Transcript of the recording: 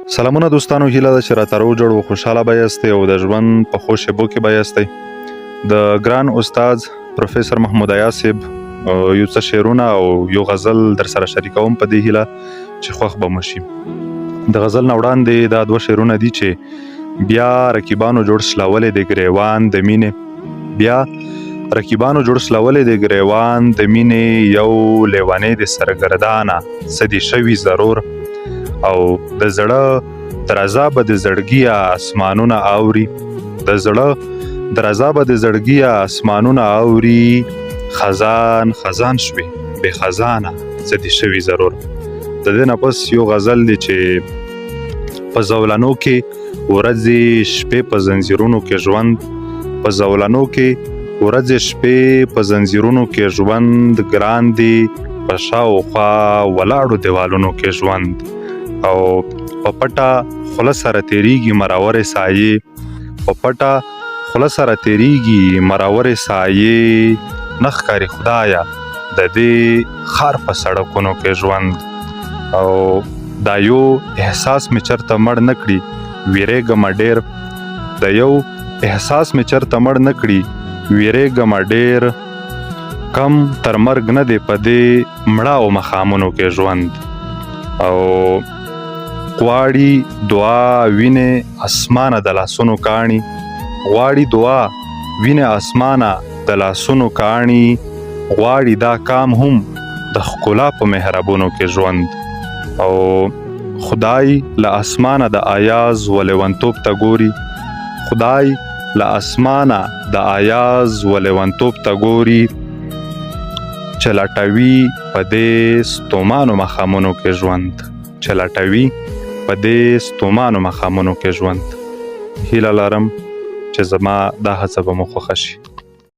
سلامونه دوستانو، هیله ده چې راته روغ جوړ و خوشحاله به یاستئ او د ژوند په ښو شېبو کې به یاستئ. د ګران استاد پروفیسر محمود ایاز صاحب یو څه شعرونه او یو غزل در سره شریکوم په دې هیله چې خوښ به مو شي. د غزل نه وړاندې دا دوه شعرونه دي چې بیا رقیبانو جوړ سلاولی د ګریوان د مینې، بیا رقیبانو جوړ سلاولی د ګریوان د مینې، یو لیونی د سرګردانه څه دې شوي ضرور، او د زړه درزا به د زړګي اسمانونه اوري، د زړه درزا به د زړګي اسمانونه اوري، خزان خزان شوي بې خزانه څه دې شوي ضرور. د دې نه پس یو غزل دی چې په زولنو کې ورځې شپې په زنځیرونو کې ژوند، په زولنو کې ورځې شپې په زنځیرونو کې ژوند، ګران دی په شاوخوا ولاړو دیوالونو کې ژوند، او په پټه خوله سره تیریږي مراورې سایې، په پټه خوله سره تیریږي مراورې سایې، نه ښکاري خدایه د دې ښار په سړکونو کې ژوند. او دا یو احساس مې چرته مړ نه کړي ویریږم ډېر، د یو احساس مې چرته مړ نه کړي ویریږم ډېر، کم تر مرګ نه دی په دې مړاو مخامونو کې ژوند. او غواړي دعا وینې اسمانه د لاسونو کاڼي، غواړي دعا وینې اسمانه د لاسونو کاڼي، غواړي دا کام هم د ښکلا په محرابونو کې ژوند. او خدای له اسمانه د ایاز و لیونتوب ته ګوري، خدای له اسمانه د ایاز و لیونتوب ته ګوري، چې لټوي په دې ستومانو مخامونو کې ژوند، چې لټوي په دې ستومانو مخامونو کې ژوند. هیله لرم چې زما دا هڅه به مو خوښه شي.